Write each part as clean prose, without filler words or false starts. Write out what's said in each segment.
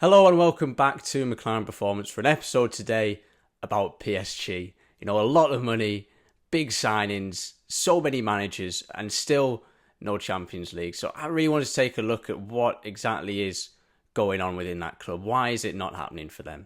Hello and welcome back to McClaren Performance for an episode today about PSG. You know, a lot of money, big signings, so many managers, and still no Champions League. So I really want to take a look at what exactly is going on within that club. Why is it not happening for them?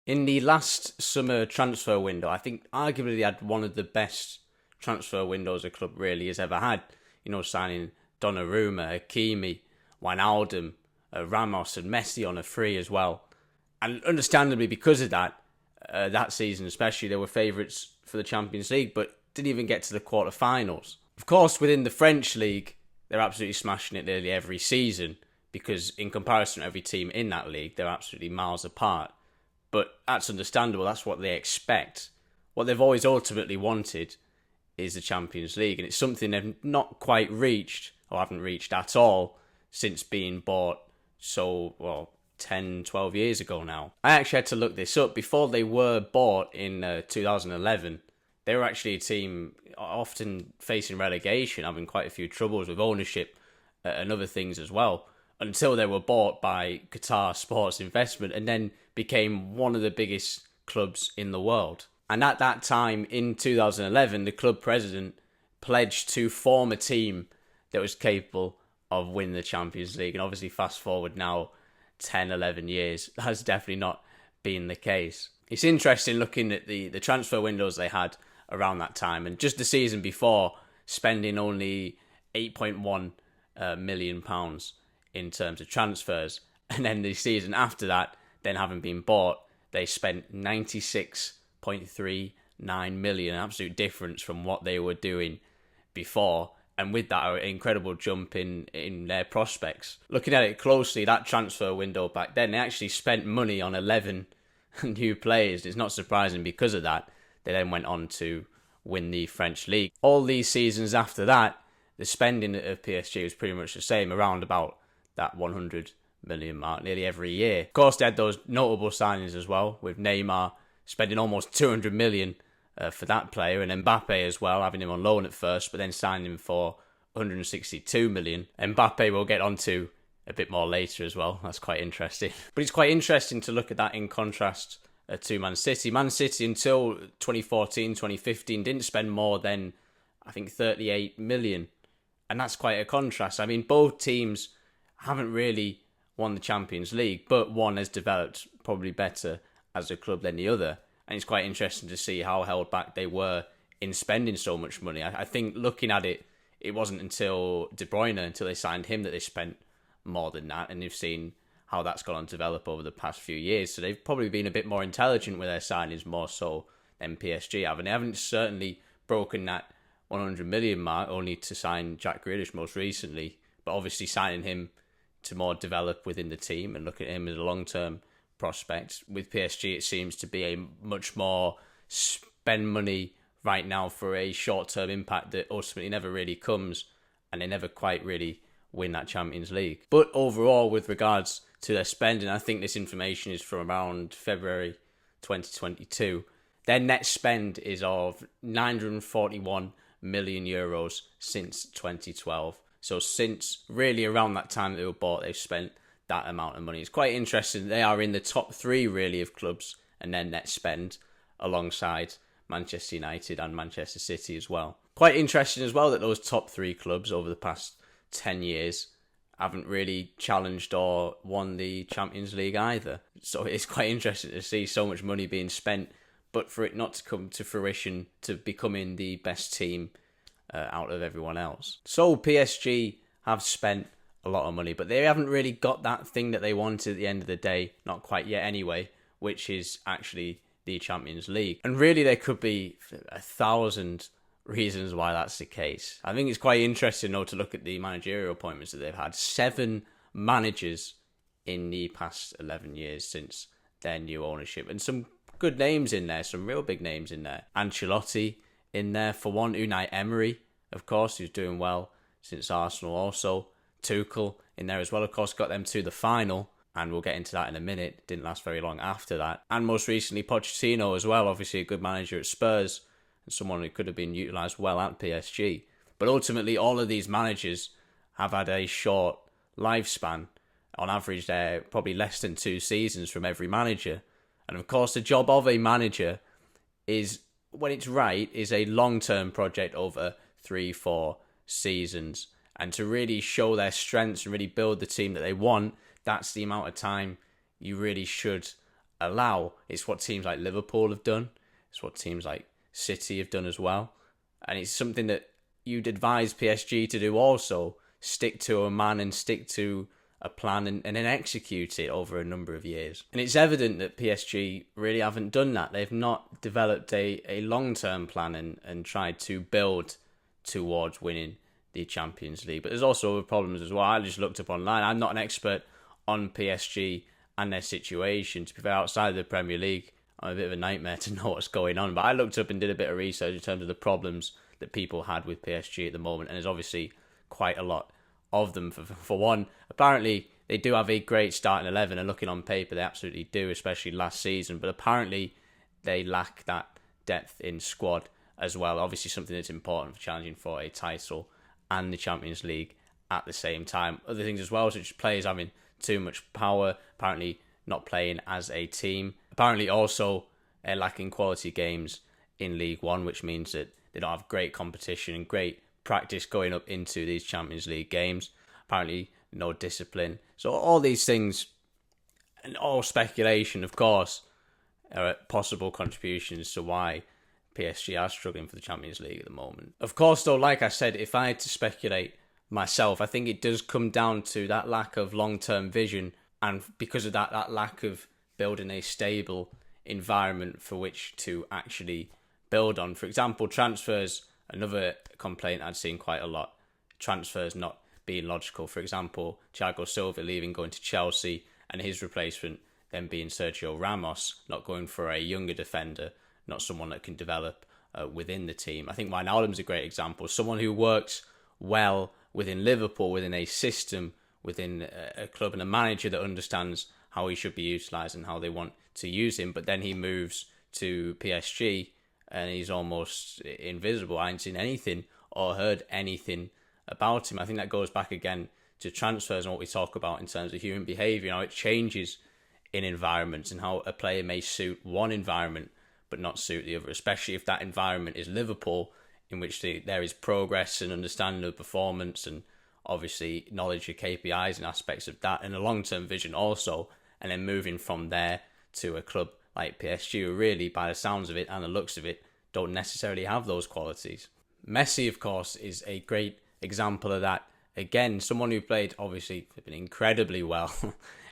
In the last summer transfer window, I think arguably they had one of the best transfer windows a club really has ever had. You know, signing Donnarumma, Hakimi, Wijnaldum, Ramos and Messi on a free as well. And understandably because of that, that season especially, they were favourites for the Champions League, but didn't even get to the quarter-finals. Of course, within the French league, they're absolutely smashing it nearly every season, because in comparison to every team in that league, they're absolutely miles apart. But that's understandable, that's what they expect. What they've always ultimately wanted is the Champions League, and it's something they've not quite reached, or haven't reached at all, since being bought 10, 12 years ago now. I actually had to look this up. Before they were bought in 2011, they were actually a team often facing relegation, having quite a few troubles with ownership and other things as well, until they were bought by Qatar Sports Investment and then became one of the biggest clubs in the world. And at that time, in 2011, the club president pledged to form a team that was capable of winning the Champions League. And obviously, fast forward now 10, 11 years, that's definitely not been the case. It's interesting looking at the transfer windows they had around that time, and just the season before, spending only £8.1 million in terms of transfers, and then the season after that, then having been bought, they spent 96.39 million, an absolute difference from what they were doing before. And with that, an incredible jump in their prospects. Looking at it closely, that transfer window back then, they actually spent money on 11 new players. It's not surprising because of that. They then went on to win the French league. All these seasons after that, the spending of PSG was pretty much the same, around about that 100 million mark, nearly every year. Of course, they had those notable signings as well, with Neymar spending almost 200 million for that player, and Mbappé as well, having him on loan at first, but then signing him for 162 million. Mbappé we'll get onto a bit more later as well. That's quite interesting. But it's quite interesting to look at that in contrast to Man City. Man City until 2014, 2015 didn't spend more than, I think, 38 million. And that's quite a contrast. I mean, both teams haven't really won the Champions League, but one has developed probably better as a club than the other. And it's quite interesting to see how held back they were in spending so much money. I think looking at it, it wasn't until De Bruyne, until they signed him, that they spent more than that. And you've seen how that's gone on to develop over the past few years. So they've probably been a bit more intelligent with their signings, more so than PSG have. And they haven't certainly broken that 100 million mark, only to sign Jack Grealish most recently. But obviously signing him to more develop within the team and look at him as a long-term prospect. With PSG, it seems to be a much more spend money right now for a short-term impact that ultimately never really comes, and they never quite really win that Champions League. But overall, with regards to their spending, I think this information is from around February 2022. Their net spend is of 941 million euros since 2012. So since really around that time that they were bought, they've spent that amount of money. It's quite interesting. They are in the top three really of clubs and their net spend, alongside Manchester United and Manchester City as well. Quite interesting as well that those top three clubs over the past 10 years haven't really challenged or won the Champions League either. So it's quite interesting to see so much money being spent, but for it not to come to fruition, to becoming the best team out of everyone else. So PSG have spent a lot of money, but they haven't really got that thing that they wanted at the end of the day, not quite yet anyway, which is actually the Champions League. And really there could be 1,000 reasons why that's the case. I think it's quite interesting though to look at the managerial appointments that they've had. 7 managers in the past 11 years since their new ownership, and some good names in there, some real big names in there. Ancelotti in there for one, Unai Emery, of course, who's doing well since Arsenal also. Tuchel in there as well, of course, got them to the final, and we'll get into that in a minute. Didn't last very long after that. And most recently, Pochettino as well, obviously a good manager at Spurs, and someone who could have been utilised well at PSG. But ultimately, all of these managers have had a short lifespan. On average, they're probably less than 2 seasons from every manager. And of course, the job of a manager is, when it's right, is a long-term project over 3-4 seasons. And to really show their strengths and really build the team that they want, that's the amount of time you really should allow. It's what teams like Liverpool have done. It's what teams like City have done as well. And it's something that you'd advise PSG to do also. Stick to a man and stick to a plan and then execute it over a number of years. And it's evident that PSG really haven't done that. They've not developed a long-term plan and tried to build towards winning the Champions League. But there's also other problems as well. I just looked up online. I'm not an expert on PSG and their situation. To be fair, outside of the Premier League, I'm a bit of a nightmare to know what's going on. But I looked up and did a bit of research in terms of the problems that people had with PSG at the moment. And there's obviously quite a lot of them. For one, apparently they do have a great starting 11, and looking on paper they absolutely do, especially last season, but apparently they lack that depth in squad as well. Obviously something that's important for challenging for a title and the Champions League at the same time. Other things as well, such as players having too much power, apparently not playing as a team, apparently also lacking quality games in League One, which means that they don't have great competition and great practice going up into these Champions League games. Apparently no discipline. So all these things, and all speculation of course, are possible contributions to why PSG are struggling for the Champions League at the moment. Of course though, like I said, if I had to speculate myself, I think it does come down to that lack of long-term vision, and because of that lack of building a stable environment for which to actually build on. For example, transfers, another complaint I'd seen quite a lot. Transfers not being logical. For example, Thiago Silva leaving, going to Chelsea, and his replacement then being Sergio Ramos, not going for a younger defender, not someone that can develop within the team. I think Wijnaldum's a great example. Someone who works well within Liverpool, within a system, within a club and a manager that understands how he should be utilised and how they want to use him. But then he moves to PSG and he's almost invisible. I ain't seen anything or heard anything about him. I think that goes back again to transfers and what we talk about in terms of human behaviour, how it changes in environments and how a player may suit one environment but not suit the other, especially if that environment is Liverpool, in which there is progress and understanding of performance and obviously knowledge of KPIs and aspects of that, and a long-term vision also, and then moving from there to a club like PSG, who really, by the sounds of it and the looks of it, don't necessarily have those qualities. Messi, of course, is a great example of that. Again, someone who played, obviously, incredibly well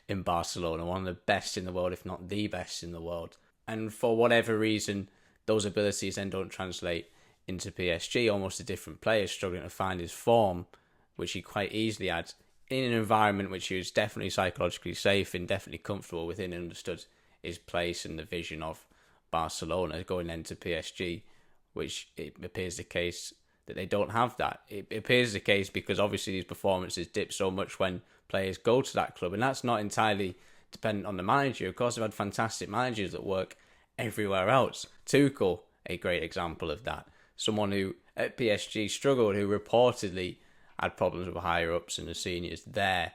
in Barcelona, one of the best in the world, if not the best in the world. And for whatever reason, those abilities then don't translate into PSG, almost a different player, struggling to find his form, which he quite easily had, in an environment which he was definitely psychologically safe and definitely comfortable within, and understood his place and the vision of Barcelona, going into PSG, which it appears the case that they don't have that. It appears the case because obviously these performances dip so much when players go to that club, and that's not entirely dependent on the manager. Of course, they've had fantastic managers that work everywhere else. Tuchel, a great example of that. Someone who at PSG struggled, who reportedly had problems with higher ups and the seniors there,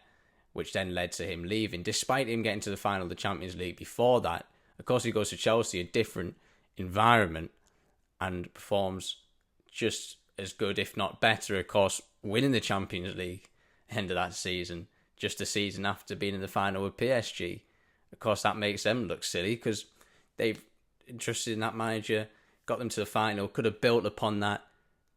which then led to him leaving, despite him getting to the final of the Champions League before that. Of course, he goes to Chelsea, a different environment, and performs just as good, if not better, of course, winning the Champions League end of that season, just a season after being in the final with PSG. Of course, that makes them look silly because they've entrusted in that manager, got them to the final, could have built upon that,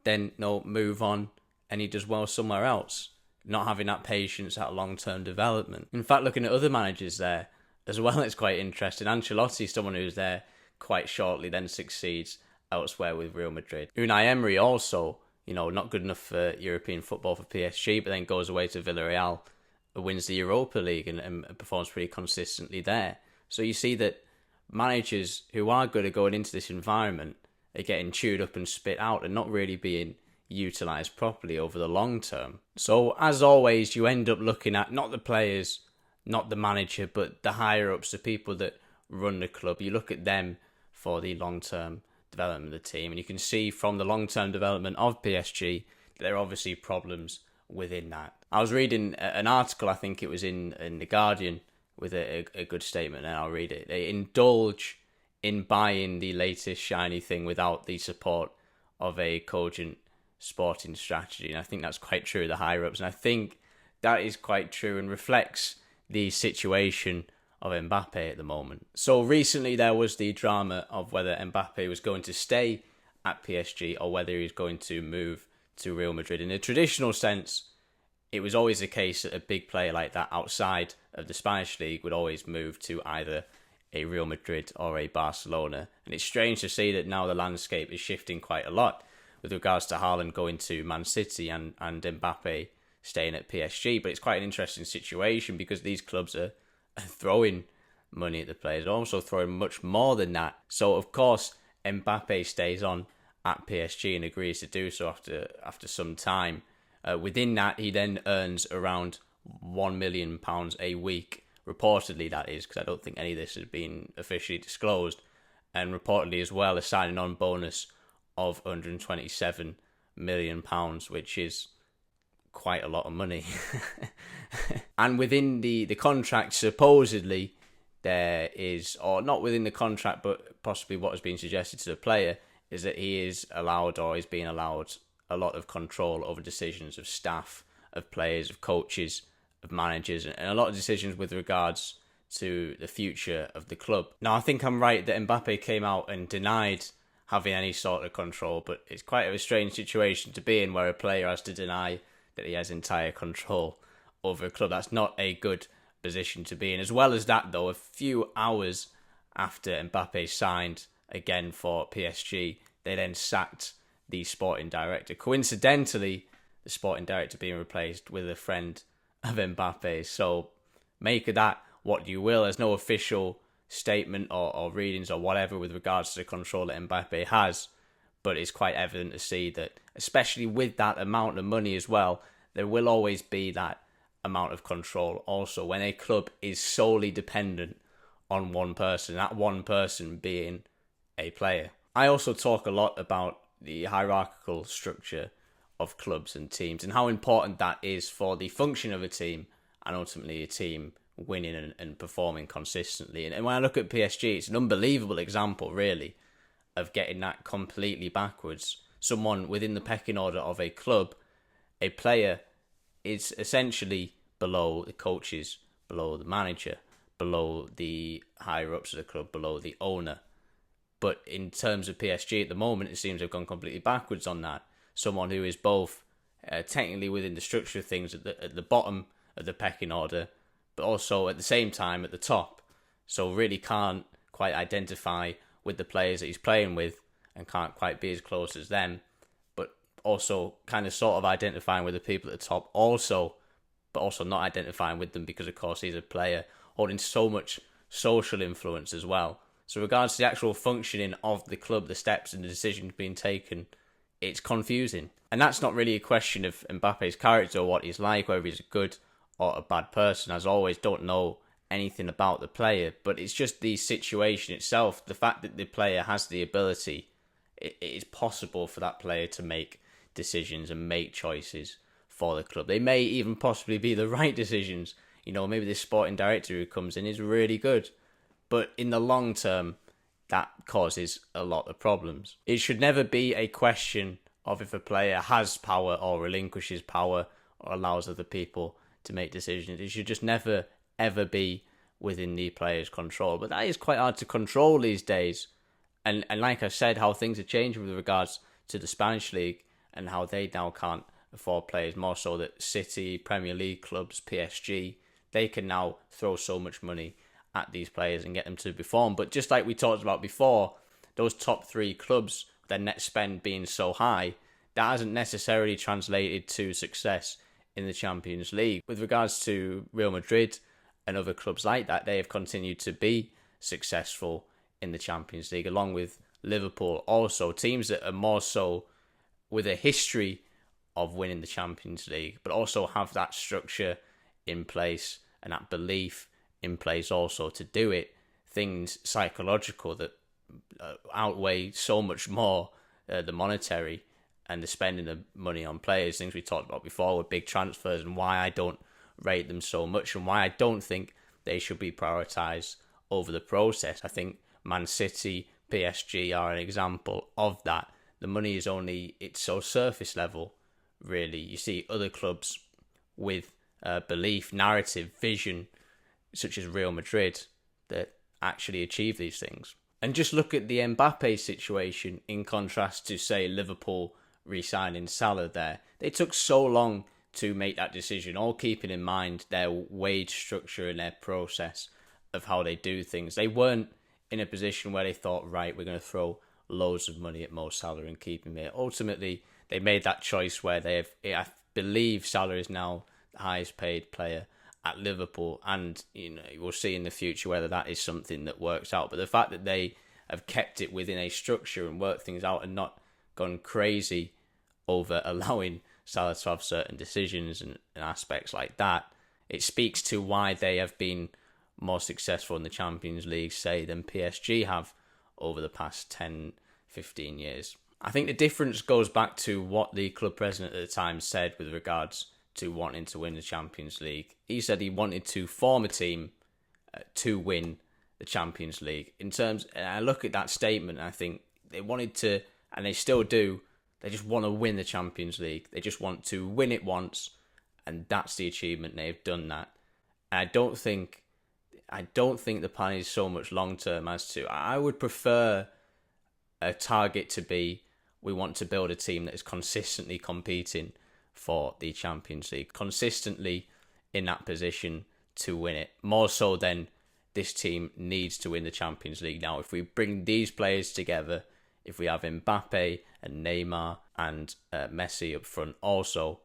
then move on, and he does well somewhere else, not having that patience, that long-term development. In fact, looking at other managers there as well, it's quite interesting. Ancelotti, someone who's there quite shortly, then succeeds elsewhere with Real Madrid. Unai Emery also, not good enough for European football for PSG, but then goes away to Villarreal, wins the Europa League and performs pretty consistently there. So you see that managers who are good at going into this environment are getting chewed up and spit out and not really being utilised properly over the long term. So as always, you end up looking at not the players, not the manager, but the higher ups, the people that run the club. You look at them for the long term development of the team, and you can see from the long term development of PSG that there are obviously problems within that. I was reading an article, I think it was in The Guardian, with a good statement, and I'll read it. They indulge in buying the latest shiny thing without the support of a cogent sporting strategy. And I think that's quite true of the higher ups. And I think that is quite true and reflects the situation of Mbappé at the moment. So recently there was the drama of whether Mbappé was going to stay at PSG or whether he was going to move to Real Madrid. In a traditional sense, it was always the case that a big player like that outside of the Spanish league would always move to either a Real Madrid or a Barcelona. And it's strange to see that now the landscape is shifting quite a lot with regards to Haaland going to Man City and Mbappe staying at PSG. But it's quite an interesting situation because these clubs are throwing money at the players, also throwing much more than that. So, of course, Mbappe stays on at PSG and agrees to do so after some time. Within that, he then earns around £1 million a week. Reportedly, that is, because I don't think any of this has been officially disclosed. And reportedly as well, a signing on bonus of £127 million, which is quite a lot of money. And within the contract, supposedly, there is, or not within the contract, but possibly what has been suggested to the player, is that he is allowed, or is being allowed, a lot of control over decisions of staff, of players, of coaches, of managers, and a lot of decisions with regards to the future of the club. Now, I think I'm right that Mbappe came out and denied having any sort of control, but it's quite a strange situation to be in where a player has to deny that he has entire control over a club. That's not a good position to be in. As well as that, though, a few hours after Mbappe signed again for PSG, they then sacked the sporting director. Coincidentally, the sporting director being replaced with a friend of Mbappe. So make of that what you will. There's no official statement or readings or whatever with regards to the control that Mbappe has, but it's quite evident to see that, especially with that amount of money as well, there will always be that amount of control also when a club is solely dependent on one person, that one person being a player. I also talk a lot about the hierarchical structure of clubs and teams and how important that is for the function of a team and ultimately a team winning and performing consistently. And when I look at PSG, it's an unbelievable example, really, of getting that completely backwards. Someone within the pecking order of a club, a player, is essentially below the coaches, below the manager, below the higher ups of the club, below the owner. But in terms of PSG at the moment, it seems they've gone completely backwards on that. Someone who is both technically within the structure of things at the bottom of the pecking order, but also at the same time at the top. So really can't quite identify with the players that he's playing with and can't quite be as close as them. But also kind of sort of identifying with the people at the top also, but also not identifying with them because, of course, he's a player holding so much social influence as well. So regards to the actual functioning of the club, the steps and the decisions being taken, it's confusing. And that's not really a question of Mbappe's character or what he's like, whether he's a good or a bad person. As always, don't know anything about the player, but it's just the situation itself, the fact that the player has the ability, it is possible for that player to make decisions and make choices for the club. They may even possibly be the right decisions. You know, maybe this sporting director who comes in is really good, but in the long term, that causes a lot of problems. It should never be a question of if a player has power or relinquishes power or allows other people to make decisions. It should just never, ever be within the player's control. But that is quite hard to control these days. And like I said, how things are changing with regards to the Spanish League and how they now can't afford players, more so that City, Premier League clubs, PSG, they can now throw so much money at these players and get them to perform. But just like we talked about before, those top three clubs, their net spend being so high, that hasn't necessarily translated to success in the Champions League. With regards to Real Madrid and other clubs like that, they have continued to be successful in the Champions League, along with Liverpool also, teams that are more so with a history of winning the Champions League, but also have that structure in place and that belief in place also to do it. Things psychological that outweigh so much more the monetary and they're spending the money on players, things we talked about before with big transfers, and why I don't rate them so much and why I don't think they should be prioritised over the process. I think Man City, PSG are an example of that. The money is it's so surface level, really. You see other clubs with belief, narrative, vision, such as Real Madrid, that actually achieve these things. And just look at the Mbappé situation in contrast to, say, Liverpool re-signing Salah there. They took so long to make that decision, all keeping in mind their wage structure and their process of how they do things. They weren't in a position where they thought, right, we're going to throw loads of money at Mo Salah and keep him here. Ultimately, they made that choice where I believe Salah is now the highest paid player at Liverpool, and we'll see in the future whether that is something that works out. But the fact that they have kept it within a structure and worked things out and not gone crazy over allowing Salah to have certain decisions and aspects like that, it speaks to why they have been more successful in the Champions League, say, than PSG have over the past 10, 15 years. I think the difference goes back to what the club president at the time said with regards to wanting to win the Champions League. He said he wanted to form a team to win the Champions League. I look at that statement and I think they wanted to, and they still do, they just want to win the Champions League. They just want to win it once, and that's the achievement. They've done that. And I don't think the plan is so much long term as to. I would prefer a target to be, we want to build a team that is consistently competing for the Champions League, consistently in that position to win it, more so than this team needs to win the Champions League now. If we bring these players together, if we have Mbappé and Neymar and Messi up front also,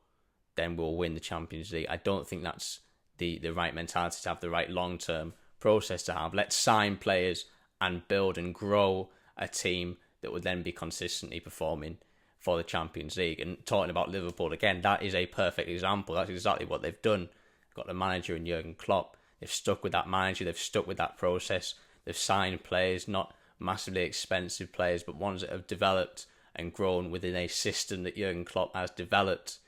then we'll win the Champions League. I don't think that's the right mentality to have, the right long-term process to have. Let's sign players and build and grow a team that would then be consistently performing for the Champions League. And talking about Liverpool again, that is a perfect example. That's exactly what they've done. Got the manager in Jurgen Klopp. They've stuck with that manager. They've stuck with that process. They've signed players, not massively expensive players, but ones that have developed and grown within a system that Jurgen Klopp has developed.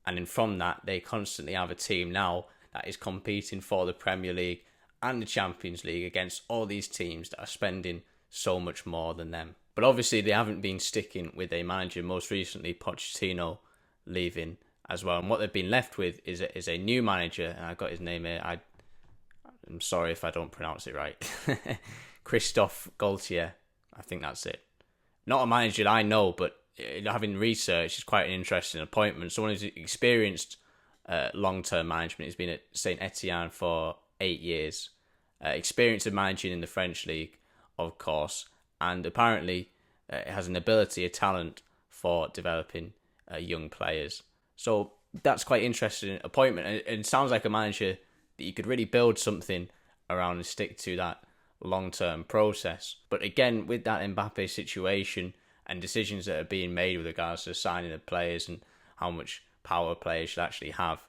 And then from that, they constantly have a team now that is competing for the Premier League and the Champions League against all these teams that are spending so much more than them. But obviously they haven't been sticking with a manager, most recently Pochettino leaving as well. And what they've been left with is a new manager, and I've got his name here. I'm sorry if I don't pronounce it right. Christophe Galtier, I think that's it. Not a manager that I know, but having researched, it's quite an interesting appointment. Someone who's experienced long-term management. He's been at Saint Etienne for 8 years. Experience of managing in the French league, of course, and apparently has an ability, a talent for developing young players. So that's quite interesting appointment, and it sounds like a manager that you could really build something around and stick to that long-term process. But again, with that Mbappé situation and decisions that are being made with regards to signing of players and how much power players should actually have,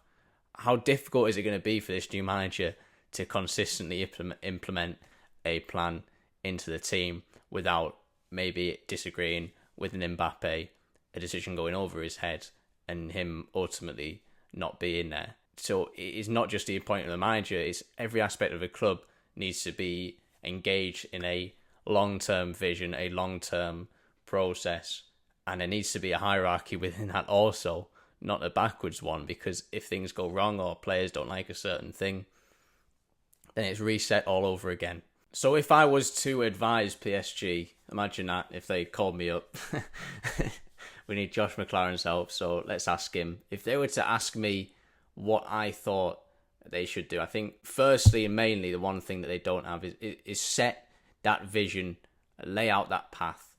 how difficult is it going to be for this new manager to consistently implement a plan into the team without maybe disagreeing with an Mbappé, a decision going over his head, and him ultimately not being there? So it's not just the appointment of the manager, it's every aspect of the club needs to be engaged in a long-term vision, a long-term process, and there needs to be a hierarchy within that also, not a backwards one, because if things go wrong or players don't like a certain thing, then it's reset all over again. So if I was to advise PSG, imagine that if they called me up, we need Josh McClaren's help, so let's ask him. If they were to ask me what I thought they should do, I think firstly and mainly the one thing that they don't have is set that vision, lay out that path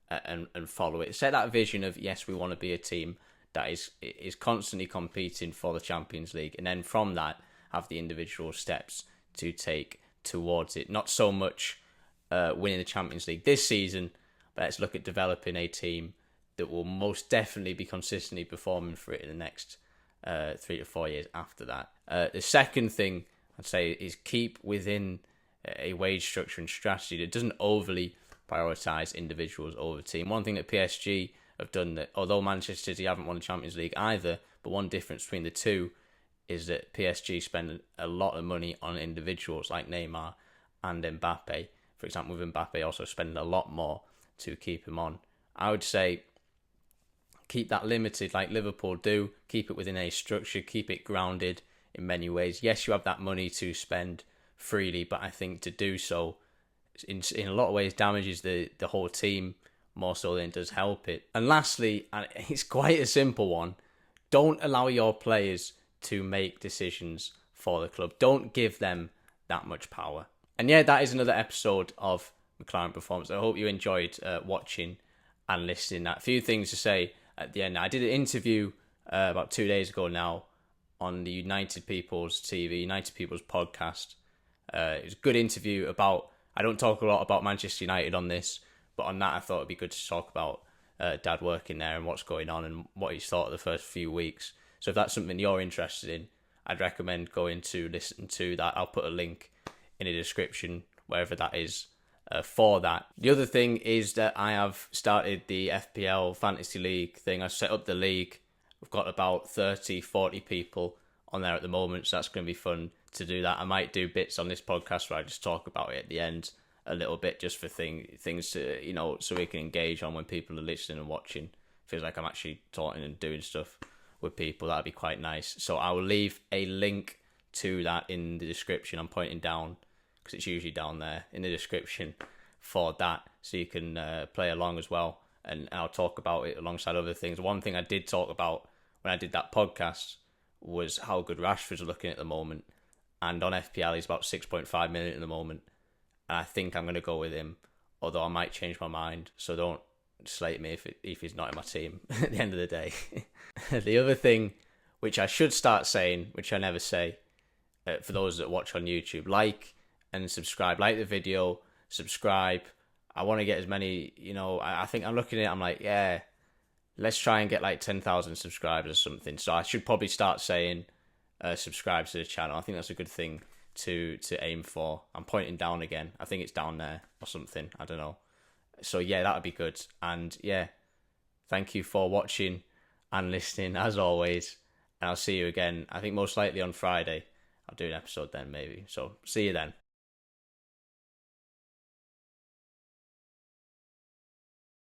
and follow it. Set that vision of, yes, we want to be a team that is constantly competing for the Champions League, and then from that have the individual steps to take towards it. Not so much winning the Champions League this season, but let's look at developing a team that will most definitely be consistently performing for it in the next 3 to 4 years after that. The second thing I'd say is keep within a wage structure and strategy that doesn't overly prioritise individuals over the team. One thing that PSG have done that. Although Manchester City haven't won the Champions League either, but one difference between the two is that PSG spend a lot of money on individuals like Neymar and Mbappe. For example, with Mbappe also spending a lot more to keep him on. I would say keep that limited like Liverpool do. Keep it within a structure. Keep it grounded in many ways. Yes, you have that money to spend freely, but I think to do so in a lot of ways damages the whole team more so than it does help it. And lastly, and it's quite a simple one, don't allow your players to make decisions for the club. Don't give them that much power. And yeah, that is another episode of McClaren Performance. I hope you enjoyed watching and listening. A few things to say at the end. I did an interview about 2 days ago now on the United People's TV, United People's podcast. It was a good interview about, I don't talk a lot about Manchester United on this, but on that I thought it'd be good to talk about Dad working there and what's going on and what he's thought of the first few weeks. So if that's something you're interested in, I'd recommend going to listen to that. I'll put a link in the description, wherever that is, for that. The other thing is that I have started the FPL Fantasy League thing. I set up the league. We've got about 30, 40 people on there at the moment, so that's going to be fun to do that. I might do bits on this podcast where I just talk about it at the end a little bit, just for things to, so we can engage on when people are listening and watching. Feels like I'm actually talking and doing stuff with people. That'd be quite nice. So I will leave a link to that in the description. I'm pointing down because it's usually down there in the description for that, so you can play along as well. And I'll talk about it alongside other things. One thing I did talk about when I did that podcast was how good Rashford's looking at the moment. And on FPL, he's about 6.5 million at the moment. And I think I'm going to go with him, although I might change my mind. So don't slate me if he's not in my team at the end of the day. The other thing, which I should start saying, which I never say, for those that watch on YouTube, like and subscribe. Like the video, subscribe. I want to get as many, I think I'm looking at it, I'm like, yeah, let's try and get like 10,000 subscribers or something. So I should probably start saying subscribe to the channel. I think that's a good thing to aim for. I'm pointing down again. I think it's down there or something. I don't know. So yeah, that would be good. And yeah, thank you for watching and listening as always. And I'll see you again, I think most likely on Friday. I'll do an episode then maybe. So see you then.